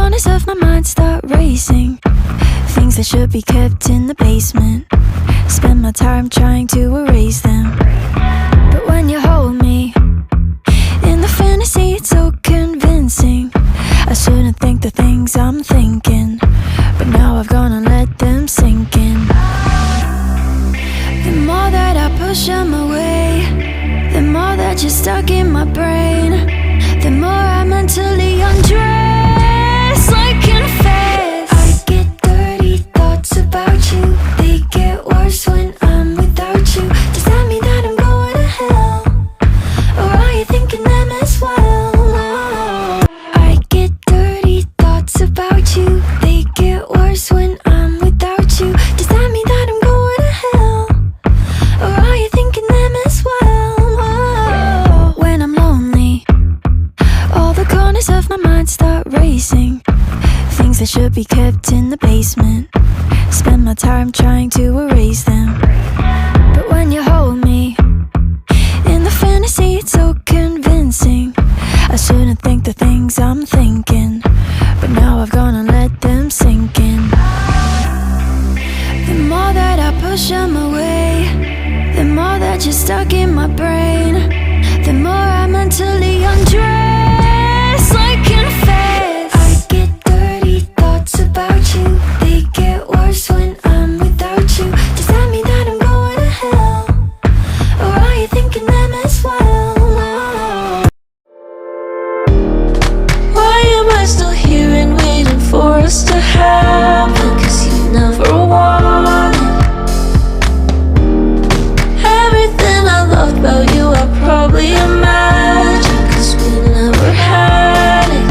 corners of my mind start racing. Things that should be kept in the basement. Spend my time trying to erase them. But when you hold me in the fantasy, it's so convincing. I shouldn't think the things I'm thinking, but now I've gone and let them sink in. The more that I push them away, the more that you're stuck in my brain. The more I mentally undress, like in a phase. I get dirty thoughts about you. They get worse when I'm without you. Does that mean that I'm going to hell? Or are you thinking them as well? I get dirty thoughts about you. They get worse when I'm without you. Does that mean that I'm going to hell? Or are you thinking them as well? When I'm lonely, all the corners of my mind start racing. Things that should be kept in the basement. Spend my time trying to erase them. But when you hold me in the fantasy, it's so convincing. I shouldn't think the things I'm thinking, but now I've gone and let them sink in. The more that I push them away, the more that you're stuck in my brain. The more I mentally undress, like in a phase. I get dirty thoughts about you. They get worse when I'm without you. Does that mean that I'm going to hell? Or are you thinking them as well? Why am I still here and waiting for us to happen? 'Cause you never wanted everything I loved about you. I probably imagined, 'cause we never had it.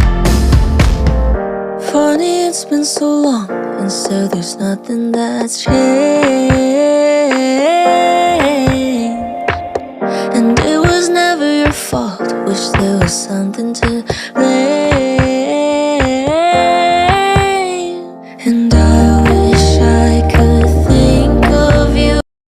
Funny, it's been so long, and so there's nothing that's changed. And it was never your fault. Wish there was something to blame.